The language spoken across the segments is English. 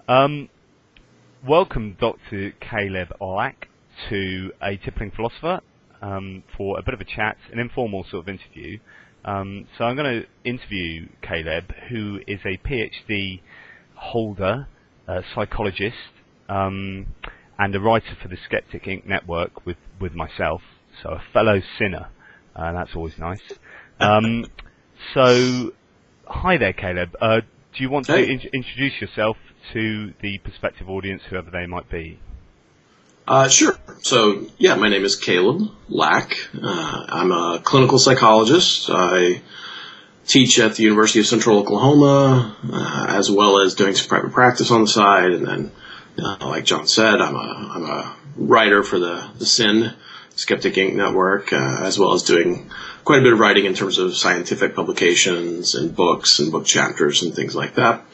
Um, Welcome, Dr. Caleb Lack, to a Tippling Philosopher for a bit of a chat, an informal sort of interview. So I'm going to interview Caleb, who is a PhD holder, a psychologist, and a writer for the Skeptic Inc. network with myself, so a fellow sinner. That's always nice. So, hi there, Caleb. Do you want to introduce yourself to the prospective audience, whoever they might be? Sure. So, my name is Caleb Lack. I'm a clinical psychologist. I teach at the University of Central Oklahoma, as well as doing some private practice on the side. And then, like John said, I'm a writer for the SIN, Skeptic Inc. network, as well as doing quite a bit of writing in terms of scientific publications and books and book chapters and things like that.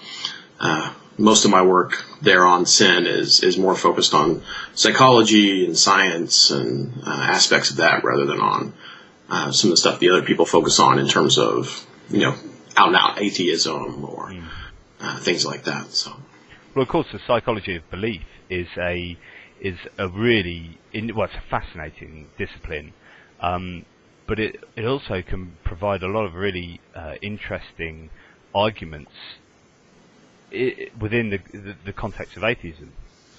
Most of my work there on SIN is more focused on psychology and science and aspects of that rather than on some of the stuff the other people focus on in terms of, out-and-out atheism or things like that. So, well, of course, the psychology of belief is a really it's a fascinating discipline, but it also can provide a lot of really interesting arguments within the context of atheism.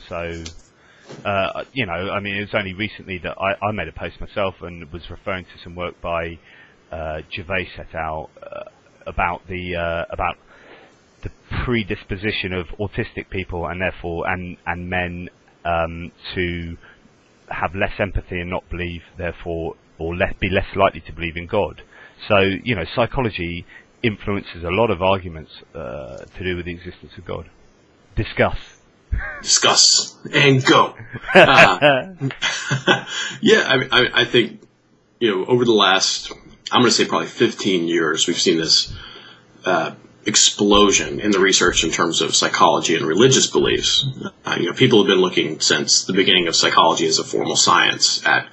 So, it was only recently that I made a post myself and was referring to some work by Gervais et al. About the predisposition of autistic people and therefore and men to have less empathy and not believe, therefore, or be less likely to believe in God. So, psychology influences a lot of arguments to do with the existence of God. Discuss and go. I think over the last, I'm going to say probably 15 years, we've seen this explosion in the research in terms of psychology and religious beliefs. People have been looking since the beginning of psychology as a formal science at,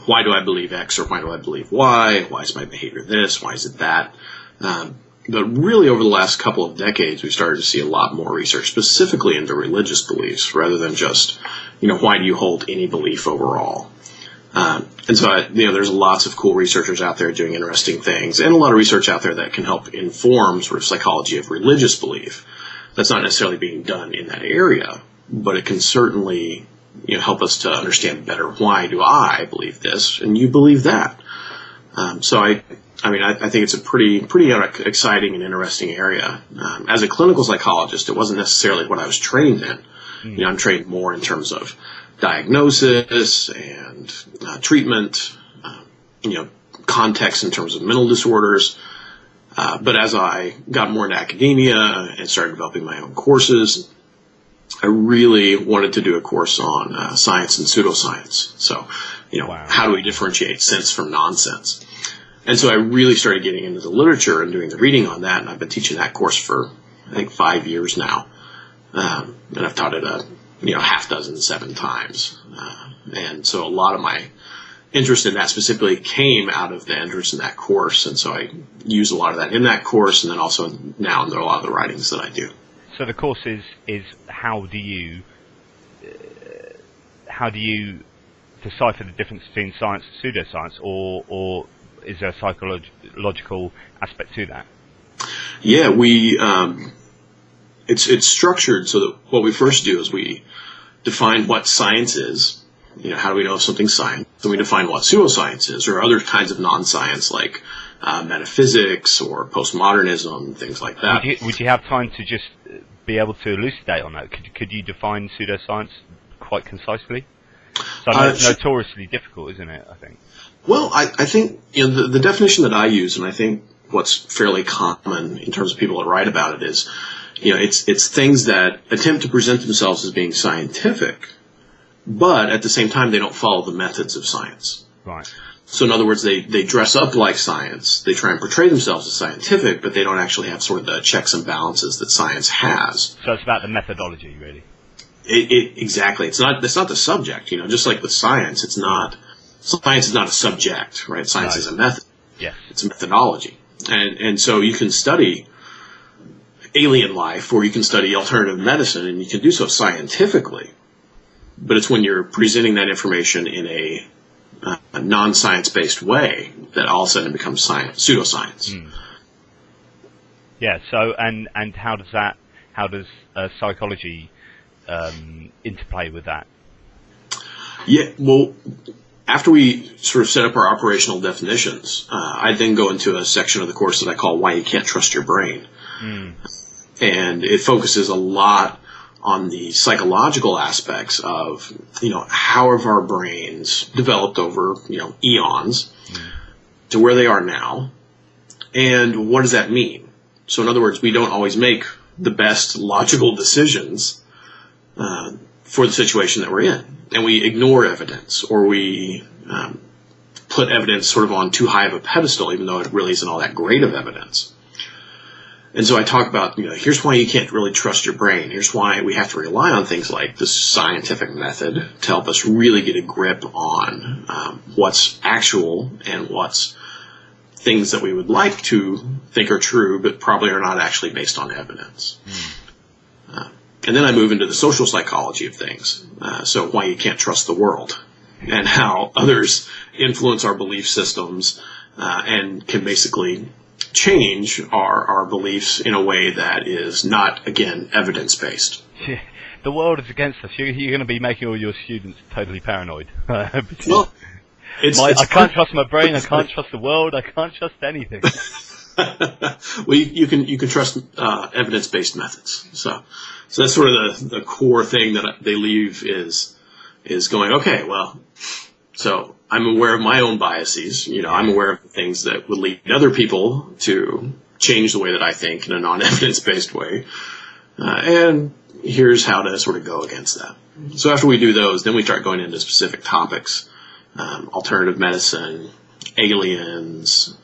why do I believe X or why do I believe Y? Why is my behavior this? Why is it that? But really over the last couple of decades, we've started to see a lot more research specifically into religious beliefs rather than just, why do you hold any belief overall? And so, there's lots of cool researchers out there doing interesting things and a lot of research out there that can help inform sort of psychology of religious belief. That's not necessarily being done in that area, but it can certainly, help us to understand better why do I believe this and you believe that. So I think it's a pretty exciting and interesting area. As a clinical psychologist, it wasn't necessarily what I was trained in. I'm trained more in terms of diagnosis and treatment, context in terms of mental disorders. But as I got more into academia and started developing my own courses, I really wanted to do a course on science and pseudoscience. So, how do we differentiate sense from nonsense? And so I really started getting into the literature and doing the reading on that, and I've been teaching that course for, I think, 5 years now. And I've taught it half dozen, 7 times. And so a lot of my interest in that specifically came out of the interest in that course, and so I use a lot of that in that course, and then also now in a lot of the writings that I do. So the course is how do you decipher the difference between science and pseudoscience, or is there a psychological aspect to that? Yeah, it's structured so that what we first do is we define what science is. How do we know if something's science? Then we define what pseudoscience is, or other kinds of non-science like metaphysics or postmodernism, things like that. Would you have time to just be able to elucidate on that? Could you define pseudoscience quite concisely? So notoriously difficult, isn't it, I think? Well, I think the definition that I use, and I think what's fairly common in terms of people that write about it is, it's things that attempt to present themselves as being scientific, but at the same time they don't follow the methods of science. Right. So in other words, they dress up like science, they try and portray themselves as scientific, but they don't actually have sort of the checks and balances that science has. So it's about the methodology, really. Exactly. It's not the subject, just like with science, science is not a subject, right? Science is a method. Yes. It's a methodology. And so you can study alien life, or you can study alternative medicine, and you can do so scientifically. But it's when you're presenting that information in a non-science-based way that all of a sudden it becomes pseudoscience. Mm. Yeah. So, and how does psychology interplay with that? Yeah. Well, after we sort of set up our operational definitions, I then go into a section of the course that I call "Why You Can't Trust Your Brain," and it focuses a lot on the psychological aspects of, how have our brains developed over, eons to where they are now, and what does that mean? So in other words, we don't always make the best logical decisions for the situation that we're in, and we ignore evidence, or we put evidence sort of on too high of a pedestal, even though it really isn't all that great of evidence. And so I talk about, here's why you can't really trust your brain. Here's why we have to rely on things like the scientific method to help us really get a grip on what's actual and what's things that we would like to think are true, but probably are not actually based on evidence. And then I move into the social psychology of things. So why you can't trust the world, and how others influence our belief systems and can basically change our beliefs in a way that is not, again, evidence-based. Yeah, the world is against us. You're going to be making all your students totally paranoid. Well, I can't trust my brain. I can't trust the world. I can't trust anything. Well, you can trust evidence-based methods. So that's sort of the core thing that they leave is going, okay, well, so I'm aware of my own biases. I'm aware of the things that would lead other people to change the way that I think in a non-evidence-based way. And here's how to sort of go against that. So after we do those, then we start going into specific topics, alternative medicine, aliens,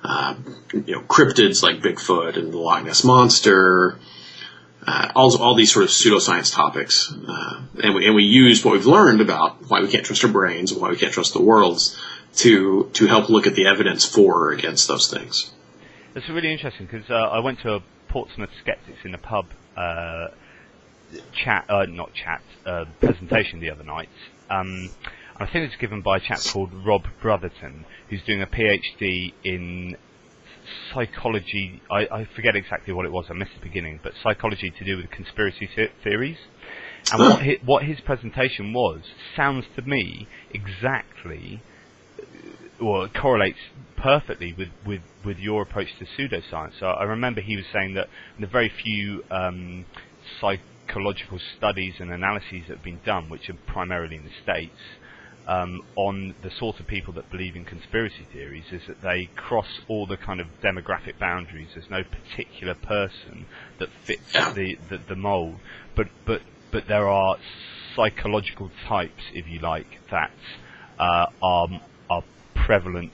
cryptids like Bigfoot and the Loch Ness Monster, all these sort of pseudoscience topics, and we use what we've learned about why we can't trust our brains and why we can't trust the worlds to help look at the evidence for or against those things. That's really interesting, because I went to a Portsmouth Skeptics in a Pub presentation the other night. I think it's given by a chap called Rob Brotherton, who's doing a PhD in psychology. I forget exactly what it was. I missed the beginning, but psychology to do with conspiracy theories. And what his presentation was sounds to me exactly, or it correlates perfectly with your approach to pseudoscience. So I remember he was saying that the very few psychological studies and analyses that have been done, which are primarily in the States, on the sort of people that believe in conspiracy theories, is that they cross all the kind of demographic boundaries. There's no particular person that fits the mold, but there are psychological types, if you like, that are prevalent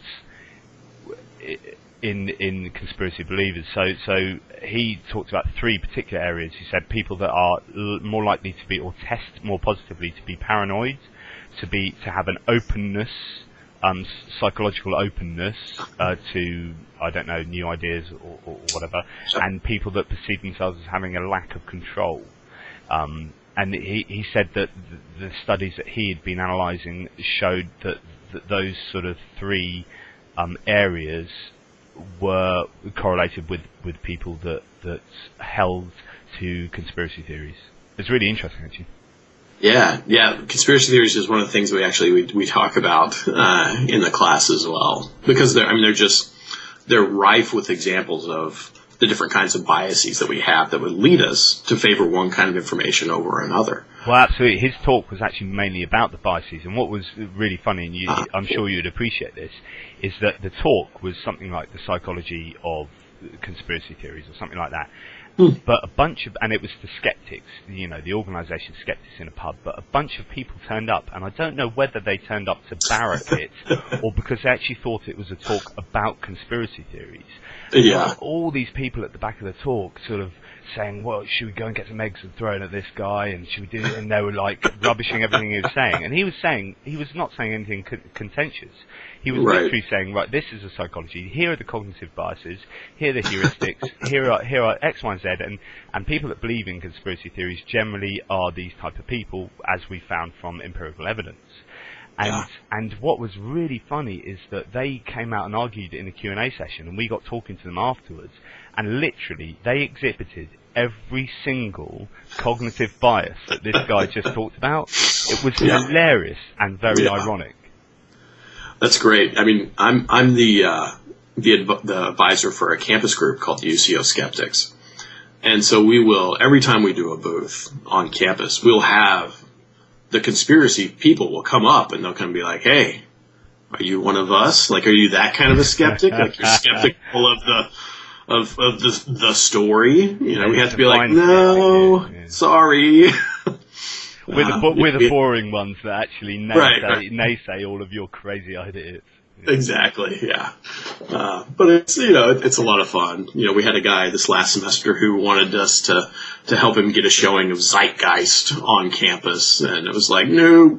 in conspiracy believers. So he talked about three particular areas. He said people that are more likely to be, or test more positively to be, paranoid, to have an openness, psychological openness to, I don't know, new ideas or whatever, and people that perceive themselves as having a lack of control. And he said that the studies that he had been analysing showed that those sort of three areas were correlated with people that held to conspiracy theories. It's really interesting, actually. Yeah. Conspiracy theories is one of the things we talk about in the class as well, because they're rife with examples of the different kinds of biases that we have that would lead us to favor one kind of information over another. Well, absolutely. His talk was actually mainly about the biases, and what was really funny, and I'm sure you'd appreciate this, is that the talk was something like the psychology of conspiracy theories or something like that. But a bunch of, and it was the skeptics, the organisation Skeptics in a Pub, but a bunch of people turned up, and I don't know whether they turned up to barrack it or because they actually thought it was a talk about conspiracy theories. Yeah. All these people at the back of the talk sort of saying, well, should we go and get some eggs and throw it at this guy, and should we do it? And they were like rubbishing everything he was saying. And he was not saying anything contentious. He was literally saying, right, this is a psychology. Here are the cognitive biases. Here are the heuristics. Here are X, Y, and Z, and people that believe in conspiracy theories generally are these type of people, as we found from empirical evidence. And what was really funny is that they came out and argued in the Q&A session, and we got talking to them afterwards, and literally they exhibited every single cognitive bias that this guy just talked about. It was hilarious and very ironic. That's great. I mean, I'm the advisor for a campus group called the UCO Skeptics, and so we will, every time we do a booth on campus, we'll have the conspiracy people will come up and they'll kind of be like, "Hey, are you one of us? Like, are you that kind of a skeptic? Like, you're skeptical of the story?" You know, we have to be like, "No, sorry." We're the boring ones that actually naysay all of your crazy ideas. Exactly, yeah. But it's, you know, it's a lot of fun. You know, we had a guy this last semester who wanted us to help him get a showing of Zeitgeist on campus, and it was like, no.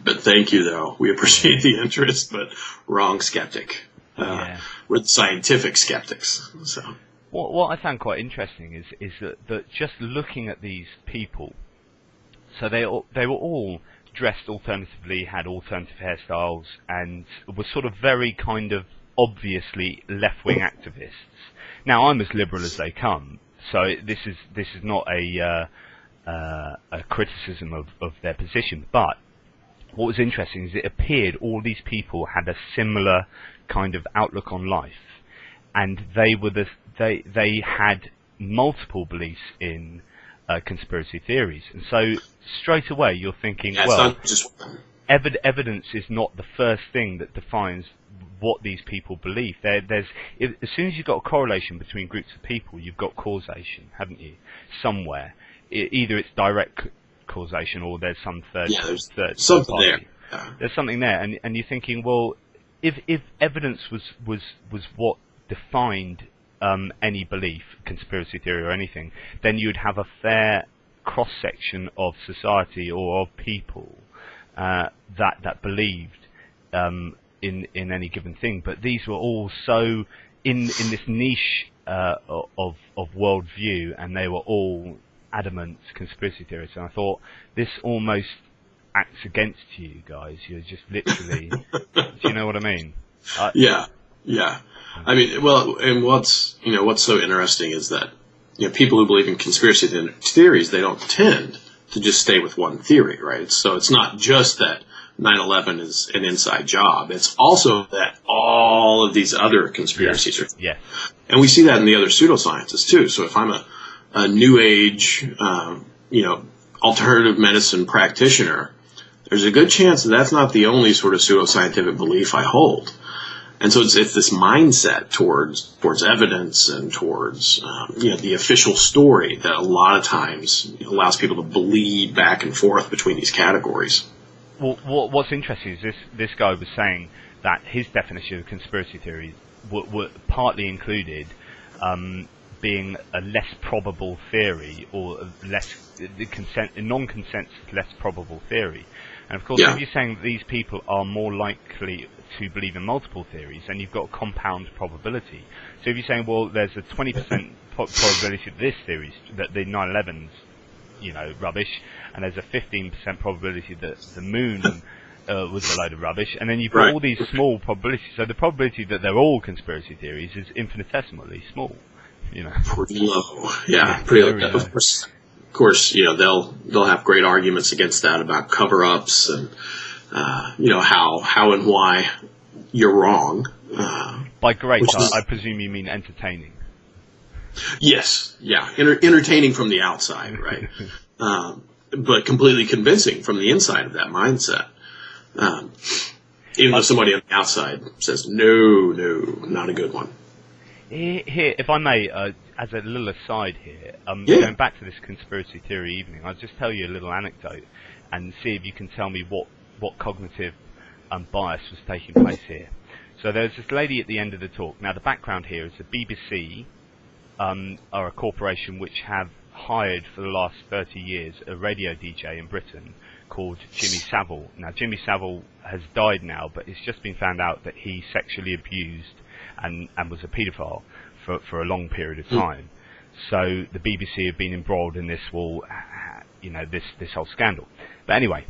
But thank you, though. We appreciate the interest, but wrong skeptic. We're the scientific skeptics. So what I found quite interesting is that just looking at these people, so they were all dressed alternatively, had alternative hairstyles, and were sort of very kind of obviously left-wing activists. Now, I'm as liberal as they come, so this is not a criticism of their position. But what was interesting is it appeared all these people had a similar kind of outlook on life, and they had multiple beliefs in conspiracy theories, and so straight away you're thinking, evidence is not the first thing that defines what these people believe. As soon as you've got a correlation between groups of people, you've got causation, haven't you? Somewhere, either it's direct causation or there's some third something party. there. Yeah. There's something there, and you're thinking, well, if evidence was what defined any belief, conspiracy theory or anything, then you'd have a fair cross-section of society or of people that believed in any given thing. But these were all so in this niche of worldview, and they were all adamant conspiracy theorists. And I thought, this almost acts against you guys. You're just literally... Do you know what I mean? Yeah. I mean, well, and what's so interesting is that, you know, people who believe in conspiracy theories, they don't tend to just stay with one theory, right? So it's not just that 9/11 is an inside job. It's also that all of these other conspiracies are. Yeah. And we see that in the other pseudosciences too. So if I'm a new age, alternative medicine practitioner, there's a good chance that that's not the only sort of pseudoscientific belief I hold. And so it's this mindset towards evidence and towards the official story that a lot of times allows people to bleed back and forth between these categories. Well, what's interesting is this guy was saying that his definition of conspiracy theories were partly included being a less probable theory, or a non-consensus less probable theory. And of course, if you're saying that these people are more likely to believe in multiple theories, then you've got compound probability. So if you're saying, well, there's a 20% probability that this theory, that the 9/11's, rubbish, and there's a 15% probability that the moon was a load of rubbish, and then you've got all these small probabilities. So the probability that they're all conspiracy theories is infinitesimally small. Pretty low. Yeah, pretty low. Of course, they'll have great arguments against that about cover-ups and how and why you're wrong. By great, I presume you mean entertaining. Yes, yeah, entertaining from the outside, right? But completely convincing from the inside of that mindset. Even though somebody on the outside says, no, not a good one. Here, if I may, as a little aside here, going back to this conspiracy theory evening, I'll just tell you a little anecdote and see if you can tell me what cognitive bias was taking place here. So there's this lady at the end of the talk. Now, the background here is the BBC are a corporation which have hired for the last 30 years a radio DJ in Britain called Jimmy Savile. Now, Jimmy Savile has died now, but it's just been found out that he sexually abused and was a paedophile for a long period of time. So the BBC have been embroiled in this this whole scandal. But anyway,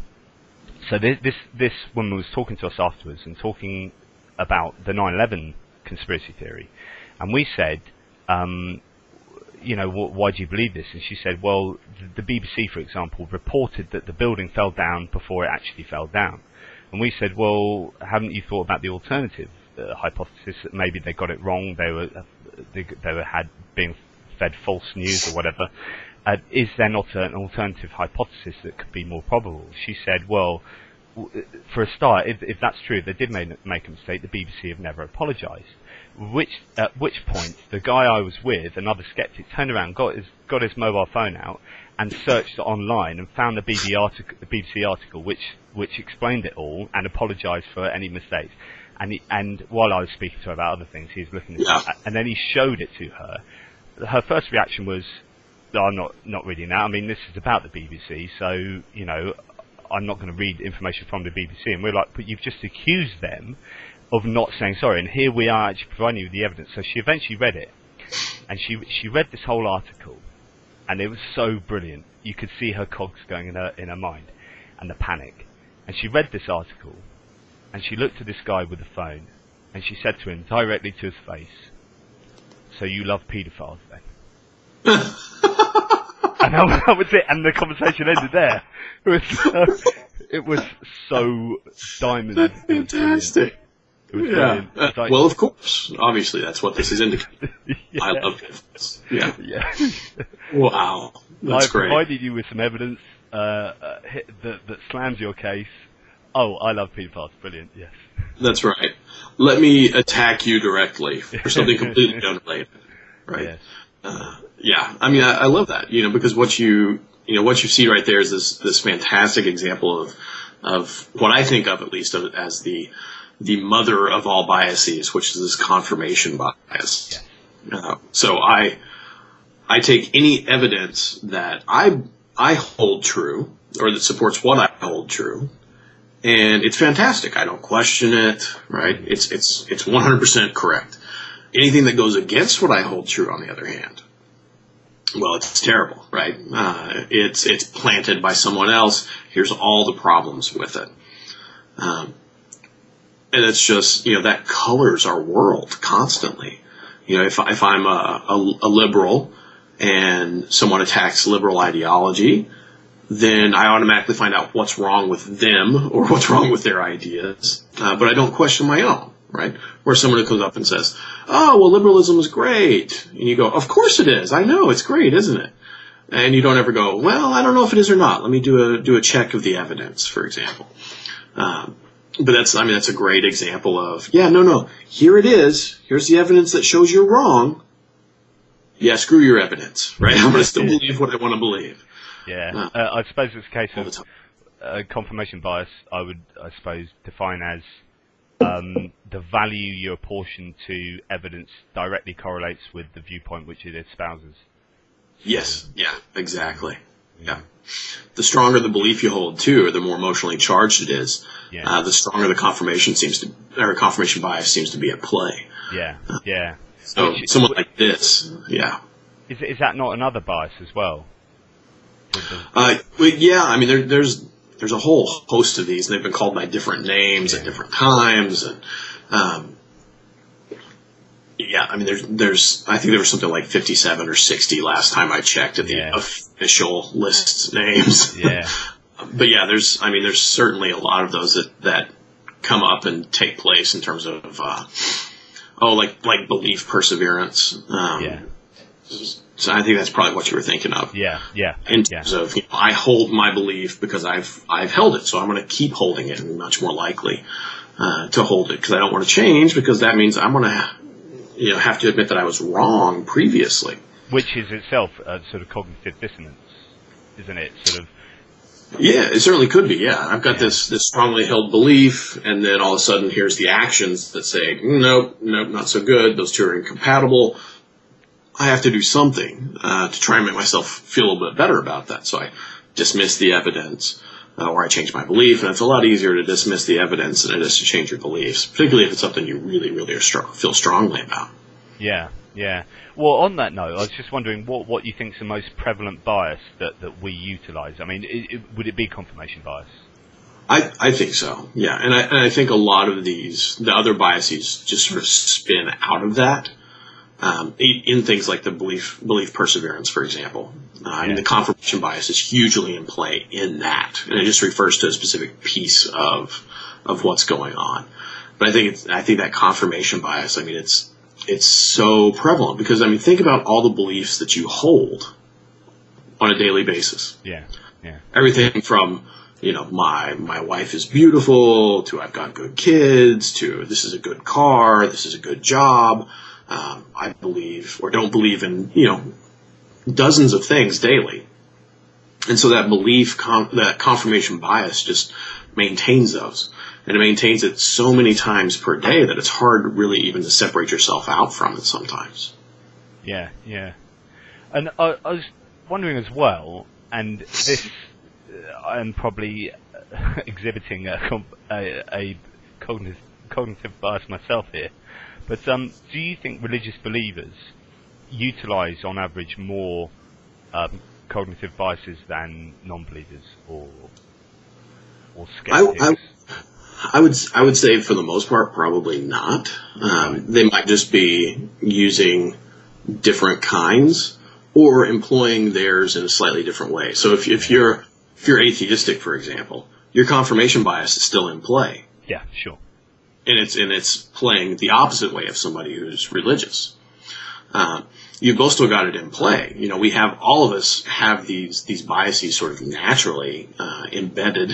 so this woman was talking to us afterwards and talking about the 9/11 conspiracy theory, and we said, why do you believe this? And she said, well, the BBC, for example, reported that the building fell down before it actually fell down. And we said, well, haven't you thought about the alternative hypothesis that maybe they got it wrong? They had being fed false news or whatever. Is there not an alternative hypothesis that could be more probable? She said, well, for a start, if that's true, they did make a mistake. The BBC have never apologised. At which point, the guy I was with, another skeptic, turned around, got his mobile phone out, and searched online and found the BBC article which explained it all and apologised for any mistakes. And while I was speaking to her about other things, he was looking at it, and then he showed it to her. Her first reaction was, "Oh, I'm not reading that. I mean, this is about the BBC, so I'm not going to read information from the BBC." And we're like, "But you've just accused them of not saying sorry, and here we are actually providing you with the evidence." So she eventually read it, and she read this whole article, and it was so brilliant. You could see her cogs going in her mind, and the panic. And she read this article, and she looked at this guy with the phone, and she said to him directly to his face, "So you love paedophiles then?" And that was it, and the conversation ended there. It was so diamond. That's fantastic. Yeah. Well, of course. Obviously, that's what this is indicating. Yeah. I love it. Yeah. Yeah. Wow. That's I great. provided you with some evidence that slams your case. Oh, I love pedophiles. Brilliant. Yes. That's right. Let me attack you directly for something completely unrelated. Right. Yes. Yeah. I mean, I love that. Because what you see right there is this fantastic example of what I think of, at least, as the mother of all biases, which is this confirmation bias. Yes. So I take any evidence that I hold true, or that supports what I hold true, and it's fantastic. I don't question it, right? It's 100% correct. Anything that goes against what I hold true, on the other hand, well, it's terrible, right? It's planted by someone else. Here's all the problems with it. And it's just, that colors our world constantly. If I'm a liberal and someone attacks liberal ideology, then I automatically find out what's wrong with them or what's wrong with their ideas. But I don't question my own, right? Where someone comes up and says, "Oh, well, liberalism is great." And you go, "Of course it is. I know it's great, isn't it?" And you don't ever go, "Well, I don't know if it is or not. Let me do a check of the evidence," for example. But that's a great example of, no, here it is. Here's the evidence that shows you're wrong. Yeah, screw your evidence, right? I'm going to still believe what I want to believe. Yeah, I suppose it's a case of confirmation bias. I suppose, define as the value you apportion to evidence directly correlates with the viewpoint which it espouses. Yes, yeah, exactly. Yeah. The stronger the belief you hold, too, the more emotionally charged it is, the stronger the confirmation bias seems to be at play. Yeah, yeah. So someone like this, yeah. Is that not another bias as well? Yeah, I mean, there's a whole host of these, and they've been called by different names at different times, and I mean, I think there was something like 57 or 60 last time I checked at the official list names. Yeah. But yeah, there's certainly a lot of those that come up and take place in terms of, like belief perseverance. So I think that's probably what you were thinking of. Yeah. In terms of, I hold my belief because I've held it, so I'm going to keep holding it, and much more likely to hold it because I don't want to change, because that means I'm going to have to admit that I was wrong previously. Which is itself a sort of cognitive dissonance, isn't it? Sort of. Yeah, it certainly could be. Yeah, I've got this strongly held belief, and then all of a sudden here's the actions that say, nope, not so good. Those two are incompatible. I have to do something to try and make myself feel a little bit better about that. So I dismiss the evidence, or I change my belief, and it's a lot easier to dismiss the evidence than it is to change your beliefs, particularly if it's something you really, really feel strongly about. Yeah, Yeah. Well, on that note, I was just wondering what you think is the most prevalent bias that we utilise. I mean, would it be confirmation bias? I think so, yeah. And I think a lot of the other biases just sort of spin out of that, in things like the belief perseverance, for example. I mean, the confirmation bias is hugely in play in that, and it just refers to a specific piece of what's going on. But I think that confirmation bias, I mean, it's so prevalent because, I mean, think about all the beliefs that you hold on a daily basis. Yeah, yeah. Everything from, you know, my wife is beautiful, to I've got good kids, to this is a good car, this is a good job. I believe or don't believe in, you know, dozens of things daily. And so that that confirmation bias just maintains those. And it maintains it so many times per day that it's hard really even to separate yourself out from it sometimes. Yeah, yeah. And I was wondering as well, and this, I'm probably exhibiting a cognitive bias myself here, but do you think religious believers utilise on average more cognitive biases than non-believers or skeptics? I would say for the most part probably not. They might just be using different kinds or employing theirs in a slightly different way. So if you're atheistic, for example, your confirmation bias is still in play. Yeah, sure. And it's playing the opposite way of somebody who's religious. You've both still got it in play. You know, all of us have these biases sort of naturally embedded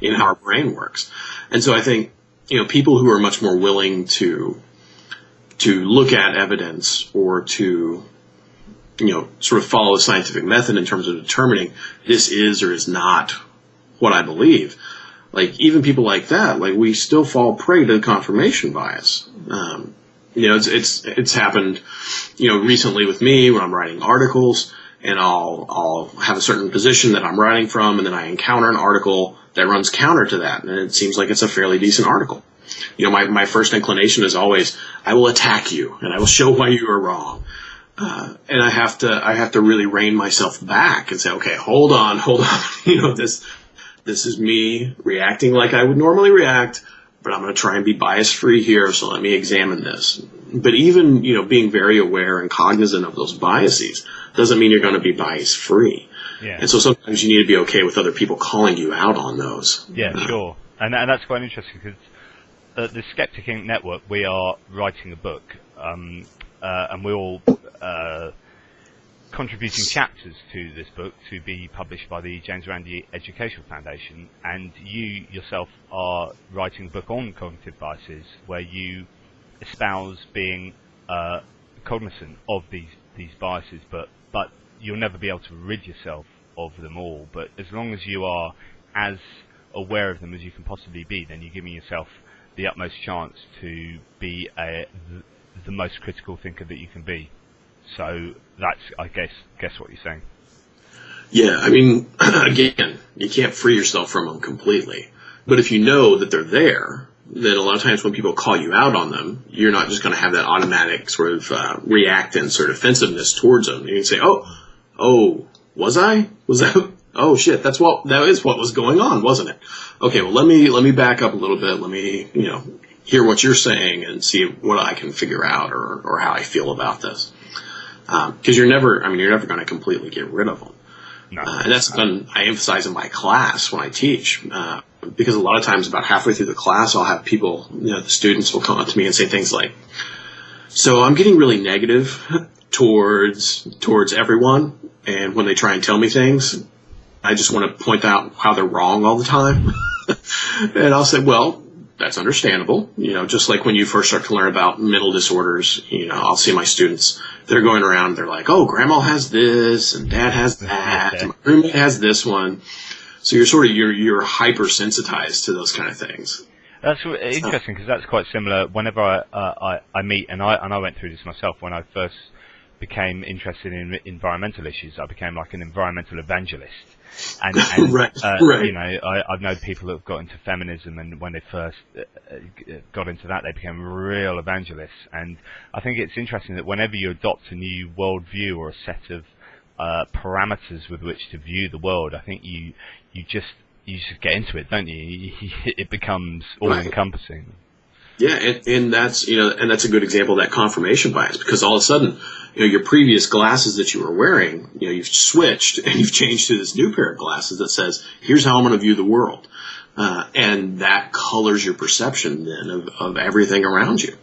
in how our brain works. And so I think, you know, people who are much more willing to look at evidence or to, you know, sort of follow a scientific method in terms of determining this is or is not what I believe. Like, even people like that, like, we still fall prey to confirmation bias. You know, it's happened, you know, recently with me when I'm writing articles, and I'll have a certain position that I'm writing from, and then I encounter an article that runs counter to that, and it seems like it's a fairly decent article. You know, my first inclination is always, I will attack you, and I will show why you are wrong. And I have to really rein myself back and say, okay, hold on. You know, this is me reacting like I would normally react, but I'm going to try and be bias-free here, so let me examine this. But even, you know, being very aware and cognizant of those biases doesn't mean you're going to be bias-free. Yeah. And so sometimes you need to be okay with other people calling you out on those. Yeah, sure. And that's quite interesting because the Skeptic Inc. Network, we are writing a book, and we're all contributing chapters to this book to be published by the James Randi Educational Foundation, and you yourself are writing a book on cognitive biases where you espouse being cognizant of these biases, but you'll never be able to rid yourself of them all. But as long as you are as aware of them as you can possibly be, then you're giving yourself the utmost chance to be the most critical thinker that you can be. So that's, I guess what you're saying. Yeah, I mean, again, you can't free yourself from them completely. But if you know that they're there, then a lot of times when people call you out on them, you're not just going to have that automatic sort of reactant sort of defensiveness towards them. You can say, oh, was I? Was that? Oh shit, that is what was going on, wasn't it? Okay, well let me back up a little bit. Let me, you know, hear what you're saying and see what I can figure out or how I feel about this. Because you're never going to completely get rid of them. No. And that's something I emphasize in my class when I teach. Because a lot of times about halfway through the class, I'll have people, you know, the students will come up to me and say things like, so I'm getting really negative towards everyone. And when they try and tell me things, I just want to point out how they're wrong all the time. And I'll say, well, that's understandable. You know, just like when you first start to learn about mental disorders, you know, I'll see my students, they're going around, they're like, oh, grandma has this and dad has that and my roommate has this one. So you're hypersensitized to those kind of things. That's interesting because that's quite similar. Whenever I meet, and I went through this myself when I first became interested in environmental issues. I became like an environmental evangelist. And Right. you know, I've known people that have got into feminism, and when they first got into that, they became real evangelists. And I think it's interesting that whenever you adopt a new worldview or a set of parameters with which to view the world, I think you just get into it, don't you? It becomes all-encompassing. Yeah, and that's a good example of that confirmation bias, because all of a sudden, your previous glasses that you were wearing, you've switched and you've changed to this new pair of glasses that says, here's how I'm going to view the world. And that colors your perception then of everything around you.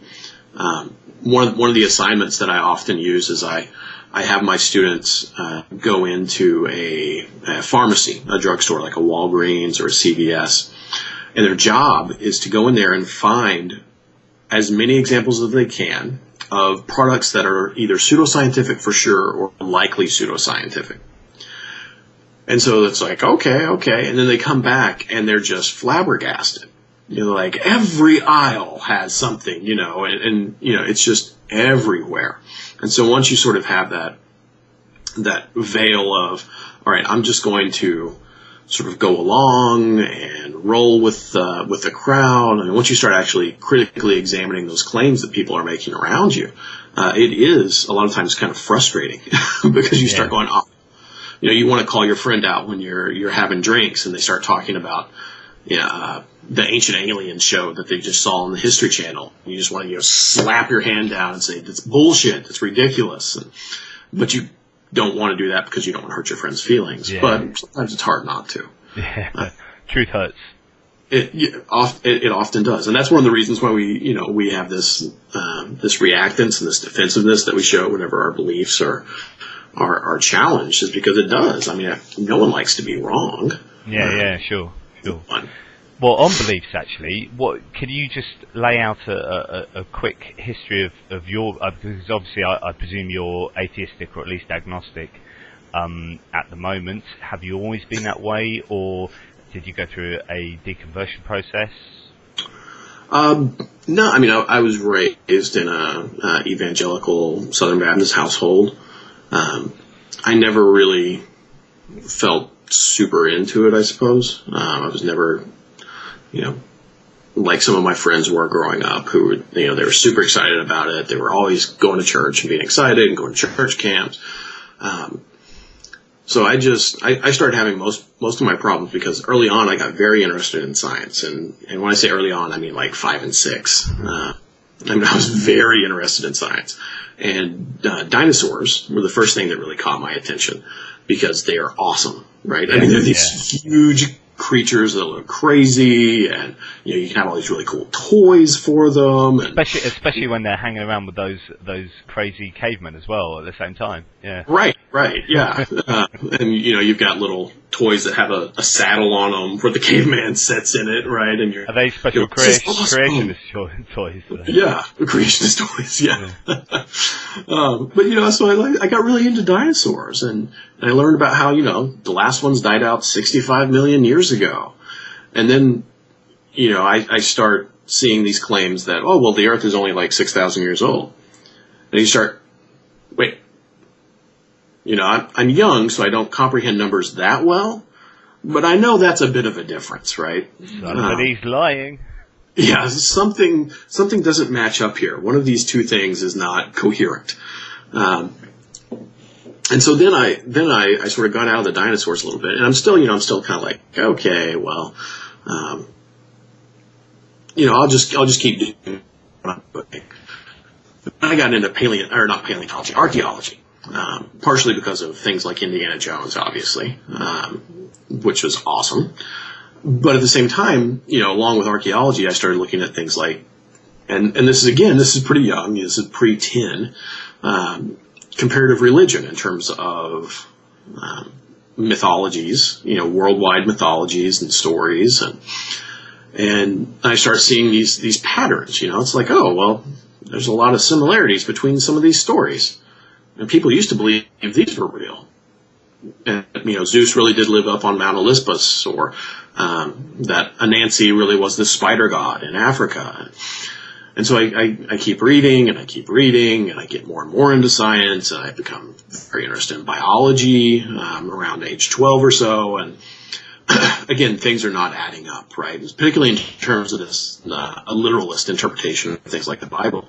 One of the assignments that I often use is I have my students go into a pharmacy, a drugstore like a Walgreens or a CVS, and their job is to go in there and find as many examples as they can of products that are either pseudoscientific for sure or likely pseudoscientific. And so it's like, okay. And then they come back and they're just flabbergasted. Like every aisle has something, and it's just everywhere. And so once you sort of have that veil of, all right, I'm just going to sort of go along and roll with the crowd. I mean, once you start actually critically examining those claims that people are making around you, it is a lot of times kind of frustrating because you start going, you want to call your friend out when you're having drinks and they start talking about the Ancient Aliens show that they just saw on the History Channel. You just want to slap your hand down and say, that's bullshit, that's ridiculous. But you don't want to do that because you don't want to hurt your friend's feelings. Yeah. But sometimes it's hard not to. Yeah. Truth hurts. It often does, and that's one of the reasons why we have this reactance and this defensiveness that we show whenever our beliefs are challenged, is because it does. I mean, no one likes to be wrong. Yeah, sure. Well, on beliefs, actually, can you just lay out a quick history of your? Because obviously, I presume you're atheistic or at least agnostic at the moment. Have you always been that way, or did you go through a deconversion process? No, I mean, I was raised in a evangelical Southern Baptist household. I never really felt super into it, I suppose. I was never, like some of my friends were growing up who were, they were super excited about it. They were always going to church and being excited and going to church camps. So I started having most of my problems because early on I got very interested in science. And when I say early on, I mean like 5 and 6. I was very interested in science. And dinosaurs were the first thing that really caught my attention because they are awesome, right? I mean, they're these huge creatures that look crazy, and you can have all these really cool toys for them, and especially when they're hanging around with those crazy cavemen as well at the same time. Yeah, right, yeah. And you've got little toys that have a saddle on them where the caveman sits in it, right? And are they special creationist toys? Yeah, creationist toys. Yeah. But so I got really into dinosaurs, and I learned about how the last ones died out 65 million years ago, and then I start seeing these claims that the Earth is only like 6,000 years old, and you start wait. I'm young, so I don't comprehend numbers that well, but I know that's a bit of a difference, right? Somebody's lying. Yeah, something doesn't match up here. One of these two things is not coherent. And so then I sort of got out of the dinosaurs a little bit, and I'm still kind of like, okay, well, I'll just keep doing what I'm doing. I got into archaeology. Partially because of things like Indiana Jones, obviously, which was awesome. But at the same time, along with archaeology, I started looking at things like, and this is pretty young, this is pre-10, comparative religion in terms of mythologies, worldwide mythologies and stories, and I start seeing these patterns. It's like, there's a lot of similarities between some of these stories. And people used to believe these were real. And, Zeus really did live up on Mount Olympus, or that Anansi really was the spider god in Africa. And so I keep reading and I keep reading, and I get more and more into science, and I become very interested in biology around age 12 or so. And again, things are not adding up, right? Particularly in terms of this a literalist interpretation of things like the Bible.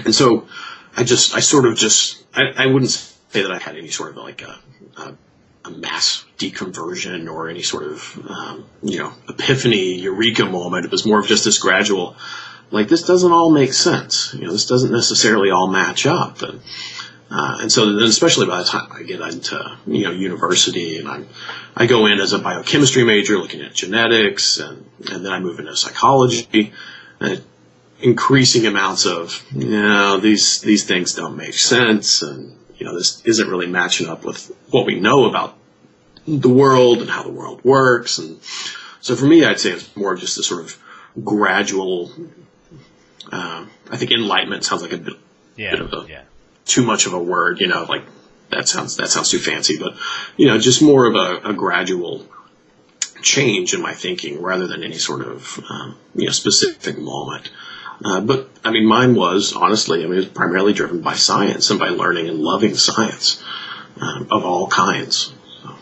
And so I wouldn't say that I had any sort of like a mass deconversion or any sort of, epiphany, eureka moment. It was more of just this gradual, like, this doesn't all make sense. This doesn't necessarily all match up. And so then, especially by the time I get into, university, and I go in as a biochemistry major looking at genetics, and then I move into psychology, and increasing amounts of, these things don't make sense, and, this isn't really matching up with what we know about the world and how the world works. And so for me, I'd say it's more of just a sort of gradual, I think enlightenment sounds like a bit of too much of a word, like that sounds too fancy, but, just more of a gradual change in my thinking rather than any sort of, specific moment. But I mean, mine was honestly, it was primarily driven by science and by learning and loving science of all kinds. So.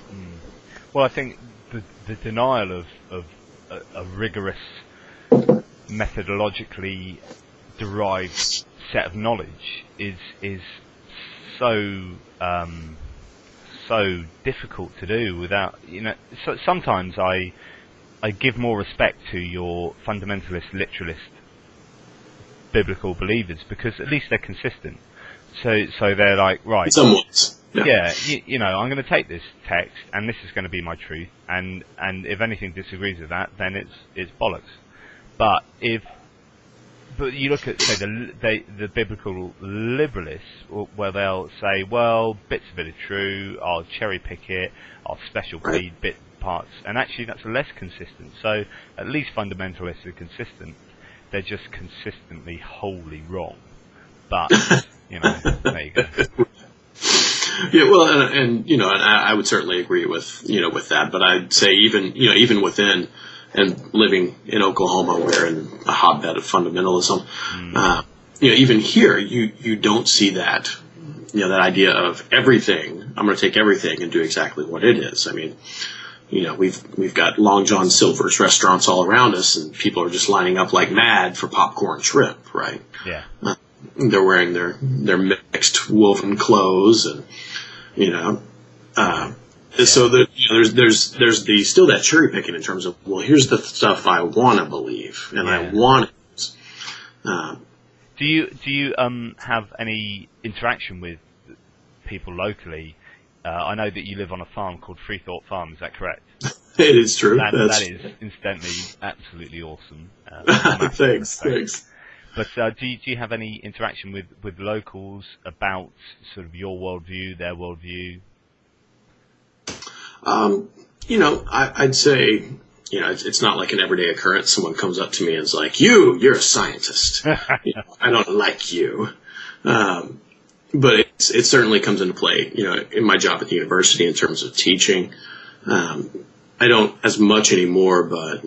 Well, I think the denial of a rigorous, methodologically derived set of knowledge is so difficult to do without, So sometimes I give more respect to your fundamentalist, literalist, biblical believers, because at least they're consistent. So they're like, right, I'm going to take this text and this is going to be my truth, and if anything disagrees with that, then it's bollocks. But you look at, say, the biblical liberalists, where they'll say, well, bits of it are true, I'll cherry pick it, I'll special plead bit parts, and actually that's less consistent. So at least fundamentalists are consistent. They're just consistently wholly wrong. But, there you go. Yeah, well, and I would certainly agree with that. But I'd say even within, and living in Oklahoma, we're in a hotbed of fundamentalism. Even here, you don't see that, that idea of everything. I'm going to take everything and do exactly what it is. I mean, we've got Long John Silver's restaurants all around us, and people are just lining up like mad for popcorn shrimp, right? Yeah. They're wearing their mixed woven clothes, and so there's still that cherry picking in terms of, well, here's the stuff I want to believe, and I want it. Do you have any interaction with people locally? I know that you live on a farm called Free Thought Farm. Is that correct? It is true. That is, incidentally, absolutely awesome. Thanks. But do you have any interaction with locals about sort of your worldview, their worldview? I'd say, it's not like an everyday occurrence. Someone comes up to me and is like, you're a scientist. I don't like you. But it certainly comes into play, in my job at the university in terms of teaching. I don't as much anymore, but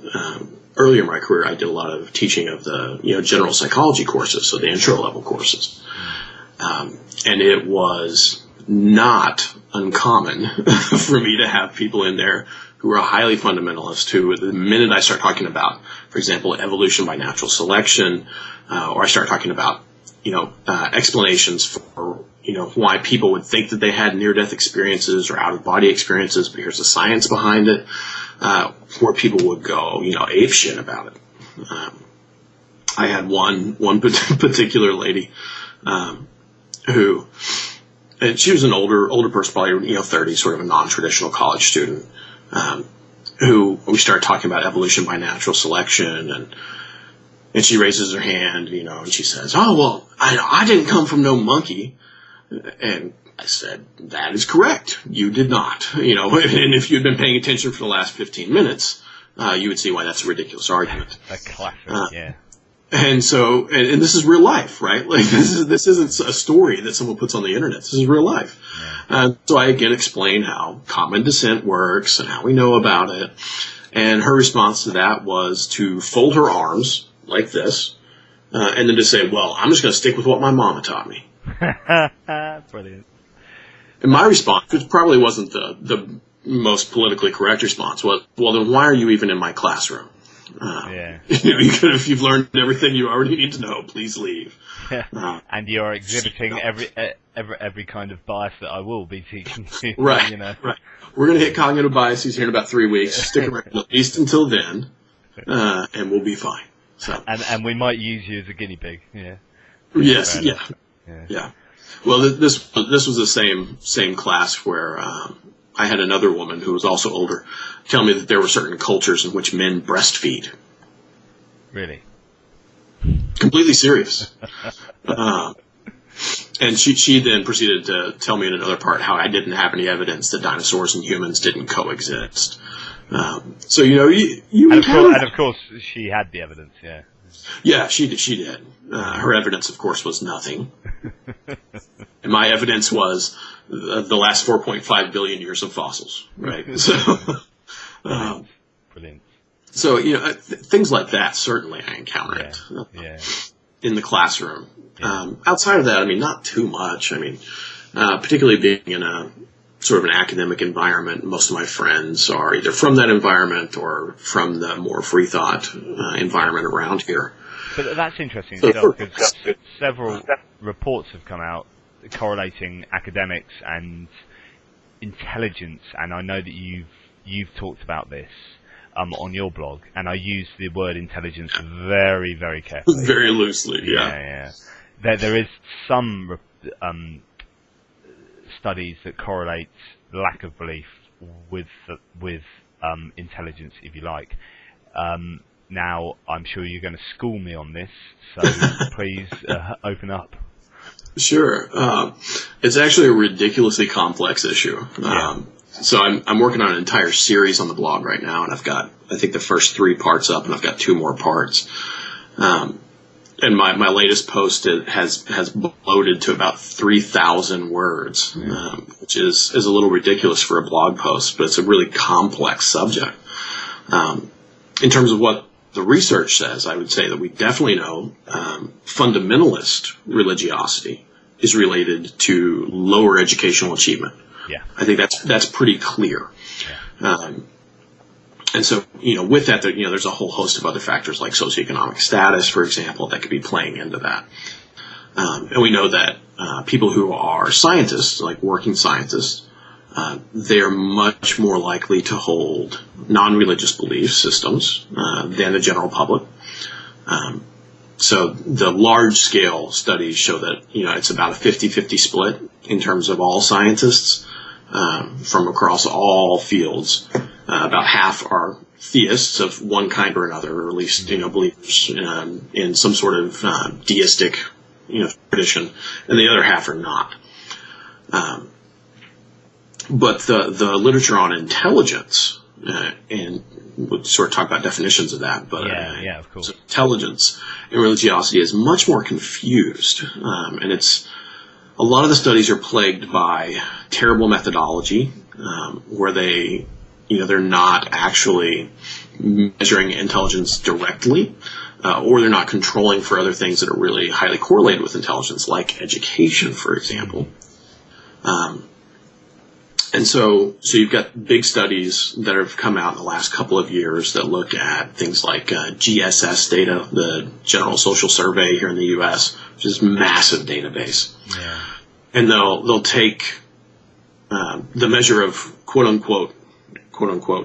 earlier in my career, I did a lot of teaching of the, general psychology courses, so the intro level courses. And it was not uncommon for me to have people in there who are highly fundamentalist, who the minute I start talking about, for example, evolution by natural selection, or I start talking about, explanations for, why people would think that they had near-death experiences or out-of-body experiences, but here's the science behind it, where people would go, apeshit about it. I had one particular lady, who, and she was an older person, probably, 30, sort of a non-traditional college student, who we started talking about evolution by natural selection, and she raises her hand, and she says, oh, well, I didn't come from no monkey. And I said, that is correct. You did not. And if you'd been paying attention for the last 15 minutes, you would see why that's a ridiculous argument. A classic, yeah. And so, and this is real life, right? Like, this isn't a story that someone puts on the internet. This is real life. Yeah. So I again explain how common descent works and how we know about it. And her response to that was to fold her arms like this and then to say, well, I'm just going to stick with what my mama taught me. Brilliant. And my response, which probably wasn't the most politically correct response, was, well, then why are you even in my classroom? If you've learned everything you already need to know, please leave. And you're exhibiting every kind of bias that I will be teaching you. Right. Right. We're going to hit cognitive biases here in about 3 weeks. Stick around at least until then, and we'll be fine. So. And we might use you as a guinea pig. Yeah. Yes. Yeah. Well, this was the same class where I had another woman who was also older tell me that there were certain cultures in which men breastfeed. Really? Completely serious. And she then proceeded to tell me in another part how I didn't have any evidence that dinosaurs and humans didn't coexist. So and of course she had the evidence. Yeah. Yeah, she did. Her evidence, of course, was nothing. And my evidence was the last 4.5 billion years of fossils, right? So, Brilliant. So, things like that, certainly I encounter it in the classroom. Yeah. Outside of that, I mean, not too much. I mean, particularly being in a sort of an academic environment, most of my friends are either from that environment or from the more free thought environment around here. But that's interesting because several reports have come out correlating academics and intelligence, and I know that you've talked about this on your blog, and I use the word intelligence very, very carefully. Very loosely, yeah. There is some studies that correlate lack of belief with intelligence, if you like. Now, I'm sure you're going to school me on this, so please open up. Sure. It's actually a ridiculously complex issue. So I'm working on an entire series on the blog right now, and I've got, I think, the first 3 parts up, and I've got 2 more parts. And my latest post has bloated to about 3,000 words, which is a little ridiculous for a blog post, but it's a really complex subject. In terms of what the research says, I would say that we definitely know fundamentalist religiosity is related to lower educational achievement. Yeah, I think that's pretty clear. Yeah. And so, with that, there's a whole host of other factors like socioeconomic status, for example, that could be playing into that. And we know that people who are scientists, like working scientists, they're much more likely to hold non-religious belief systems than the general public. So the large-scale studies show that, it's about a 50-50 split in terms of all scientists from across all fields. About half are theists of one kind or another, or at least, believers in some sort of deistic, tradition, and the other half are not. But the literature on intelligence, and we'll sort of talk about definitions of that, but of course. So intelligence and religiosity is much more confused, and a lot of the studies are plagued by terrible methodology, where they're not actually measuring intelligence directly, or they're not controlling for other things that are really highly correlated with intelligence, like education, for example. And so you've got big studies that have come out in the last couple of years that look at things like GSS data, the General Social Survey here in the U.S., which is a massive database. Yeah. And they'll take the measure of quote unquote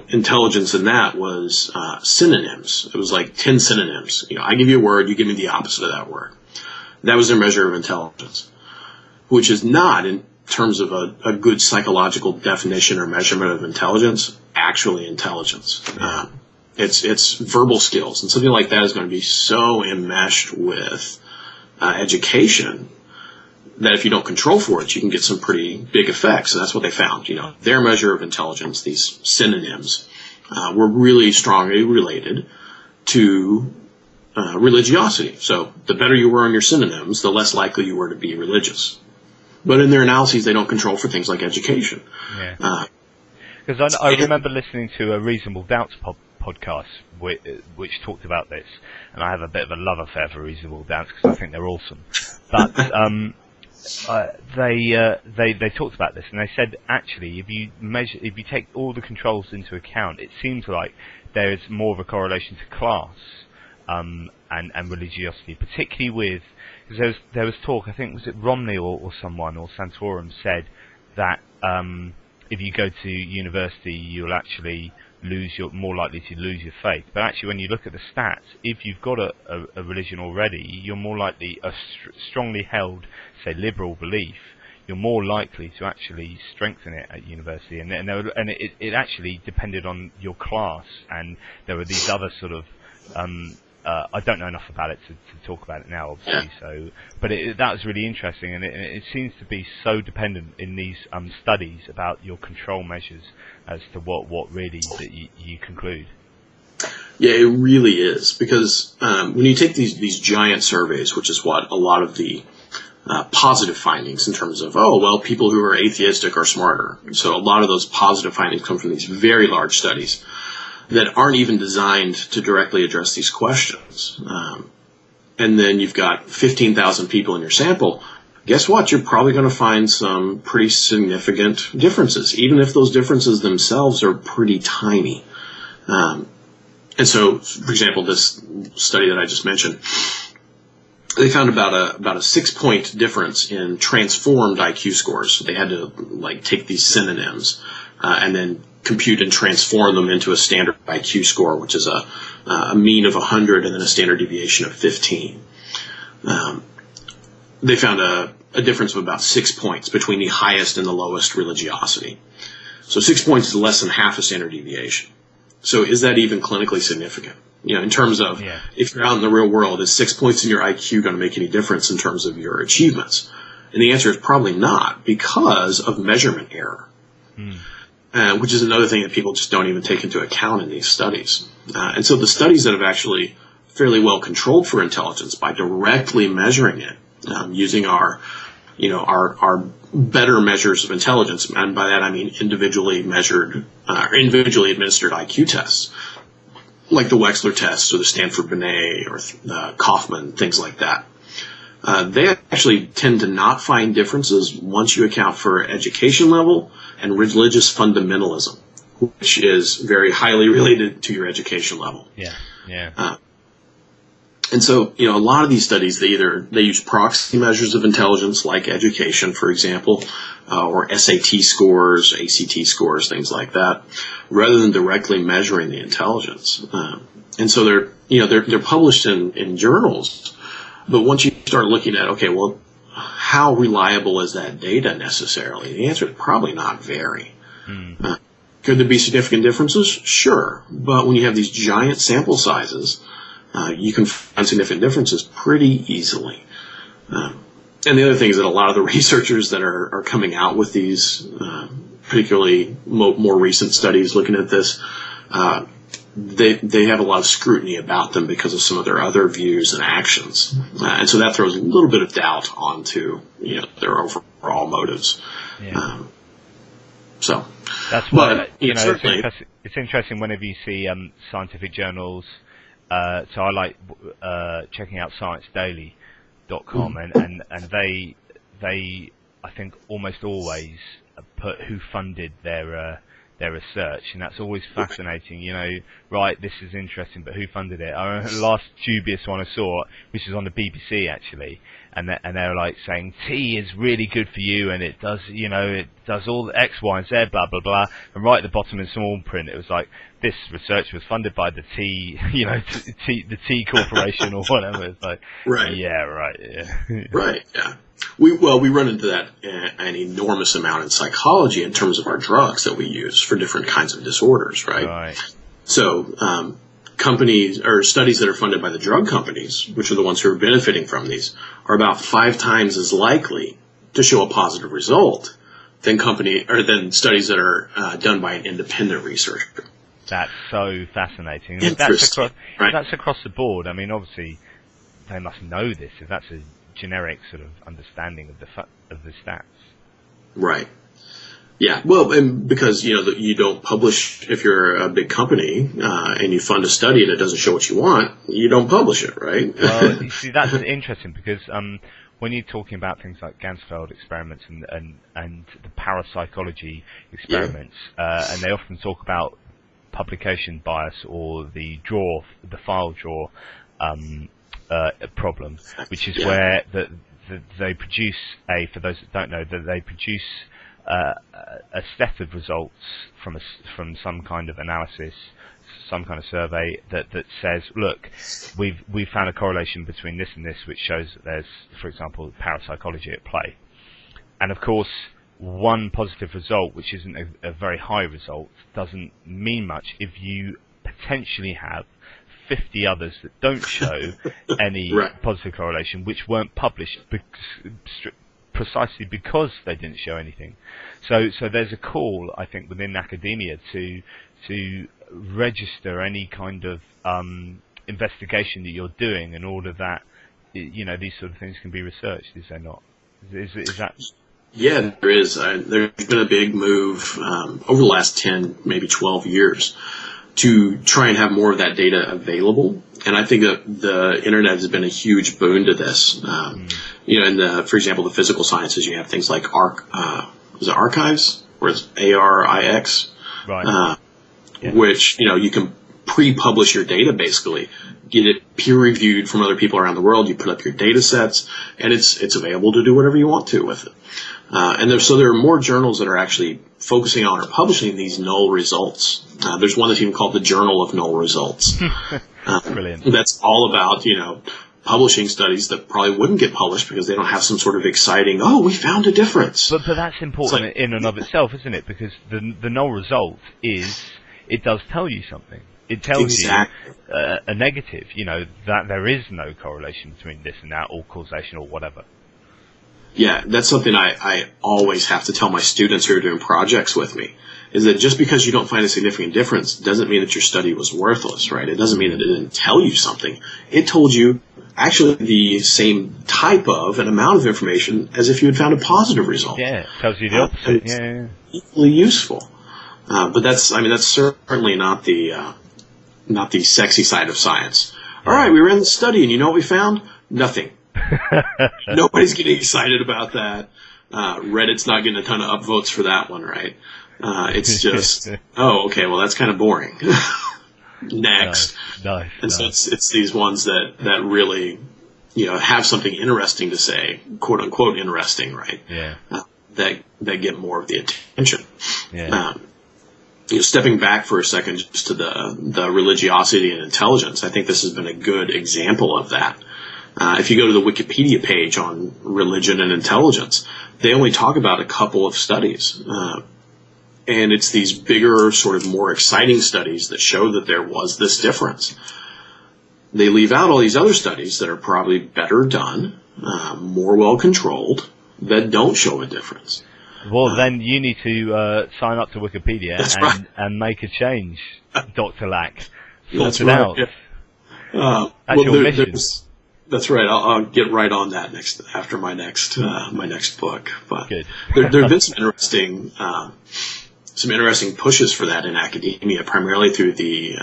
intelligence, in that was synonyms. It was like 10 synonyms. I give you a word, you give me the opposite of that word. That was their measure of intelligence, which is not, in terms of a good psychological definition or measurement of intelligence, actually intelligence. It's verbal skills, and something like that is going to be so enmeshed with education that if you don't control for it, you can get some pretty big effects. So that's what they found. Their measure of intelligence, these synonyms, were really strongly related to religiosity. So the better you were on your synonyms, the less likely you were to be religious. But in their analyses, they don't control for things like education. Because I remember listening to a Reasonable Doubts podcasts which talked about this, and I have a bit of a love affair for Reasonable Doubts because I think they're awesome. But they talked about this, and they said actually if you take all the controls into account, it seems like there is more of a correlation to class and religiosity, particularly with, because there was talk, I think was it Romney or someone or Santorum said that if you go to university you'll actually more likely to lose your faith. But actually when you look at the stats, if you've got a religion already, you're more likely, a strongly held, say, liberal belief, you're more likely to actually strengthen it at university. And it actually depended on your class, and there were these other sort of I don't know enough about it to talk about it now, obviously. So, but that was really interesting, and it seems to be so dependent in these studies about your control measures as to what really that you conclude. Yeah, it really is, because when you take these giant surveys, which is what a lot of the positive findings in terms of, people who are atheistic are smarter. So a lot of those positive findings come from these very large studies that aren't even designed to directly address these questions. And then you've got 15,000 people in your sample. Guess what? You're probably going to find some pretty significant differences, even if those differences themselves are pretty tiny. And so, for example, this study that I just mentioned, they found about a 6-point difference in transformed IQ scores. They had to take these synonyms and then compute and transform them into a standard IQ score, which is a mean of 100 and then a standard deviation of 15. They found a difference of about 6 points between the highest and the lowest religiosity. So 6 points is less than half a standard deviation. So is that even clinically significant? In terms of if you're out in the real world, is 6 points in your IQ going to make any difference in terms of your achievements? And the answer is probably not, because of measurement error. Which is another thing that people just don't even take into account in these studies. And so the studies that have actually fairly well controlled for intelligence by directly measuring it, using our better measures of intelligence, and by that I mean individually measured, individually administered IQ tests, like the Wechsler test or the Stanford-Binet or Kaufman, things like that. They actually tend to not find differences once you account for education level and religious fundamentalism, which is very highly related to your education level. And so, a lot of these studies, they use proxy measures of intelligence, like education, for example, or SAT scores, ACT scores, things like that, rather than directly measuring the intelligence. And so they're published in journals. But once you start looking at, how reliable is that data necessarily? The answer is probably not very. Could there be significant differences? Sure. But when you have these giant sample sizes, you can find significant differences pretty easily. And the other thing is that a lot of the researchers that are coming out with these, particularly more recent studies looking at this, they have a lot of scrutiny about them because of some of their other views and actions. And so that throws a little bit of doubt onto their overall motives. So that's why it's interesting whenever you see scientific journals. So I like checking out ScienceDaily.com, and they I think almost always put who funded their research, and that's always fascinating. Right, this is interesting, but who funded it? I remember the last dubious one I saw, which is on the BBC actually, and they were saying tea is really good for you, and it does, it does all the X, Y, and Z, blah blah blah. And right at the bottom in small print, it was this research was funded by the tea, the tea corporation or whatever. It's right, yeah, right, yeah, right, yeah. We run into that an enormous amount in psychology in terms of our drugs that we use for different kinds of disorders, right? So companies or studies that are funded by the drug companies, which are the ones who are benefiting from these, are about 5 times as likely to show a positive result than studies that are done by an independent researcher. That's so fascinating. Interesting, that's across the board. I mean, obviously, they must know this if that's a generic sort of understanding of the stats. Right. Yeah, well, and because you don't publish if you're a big company and you fund a study and it doesn't show what you want, you don't publish it, right? Well, you see, that's interesting because when you're talking about things like Ganzfeld experiments and the parapsychology experiments, and they often talk about publication bias or the file draw problem, which is where they produce for those that don't know, that they produce a set of results from some kind of analysis, some kind of survey that says, look, we've found a correlation between this and this, which shows that there's, for example, parapsychology at play. And of course, one positive result, which isn't a very high result, doesn't mean much if you potentially have 50 others that don't show any positive correlation, which weren't published precisely because they didn't show anything. So there's a call, I think, within academia to register any kind of investigation that you're doing in order that these sort of things can be researched. Is there not? Is that? Yeah, there is. There's been a big move over the last 10, maybe 12 years to try and have more of that data available. And I think that the internet has been a huge boon to this. For example, the physical sciences, you have things like archives, or it's ARIX, right. Which, you can pre-publish your data, basically, get it peer-reviewed from other people around the world. You put up your data sets, and it's available to do whatever you want to with it. And there are more journals that are actually focusing on or publishing these null results. There's one that's even called the Journal of Null Results. Brilliant. That's all about, publishing studies that probably wouldn't get published because they don't have some sort of exciting, we found a difference. But that's important in and of itself, isn't it? Because the null result it does tell you something. It tells you a negative, that there is no correlation between this and that, or causation, or whatever. Yeah, that's something I always have to tell my students who are doing projects with me, is that just because you don't find a significant difference doesn't mean that your study was worthless, right? It doesn't mean that it didn't tell you something. It told you actually the same type of and amount of information as if you had found a positive result. Yeah, it tells you the opposite. Yeah. Equally useful. But that's certainly not the sexy side of science. All right, we ran the study, and you know what we found? Nothing. Nobody's getting excited about that. Reddit's not getting a ton of upvotes for that one, right? It's just, okay, well, that's kind of boring. Next. Nice. And so it's these ones that really, have something interesting to say, quote unquote interesting, right? Yeah. That get more of the attention. Yeah. Stepping back for a second just to the religiosity and intelligence, I think this has been a good example of that. If you go to the Wikipedia page on religion and intelligence, they only talk about a couple of studies. And it's these bigger, sort of more exciting studies that show that there was this difference. They leave out all these other studies that are probably better done, more well-controlled, that don't show a difference. Well, then you need to sign up to Wikipedia and make a change, Dr. Lack. Sort it out. Yeah. That's your mission. That's right. I'll get right on that after my next book. But good. there have been some interesting pushes for that in academia, primarily through the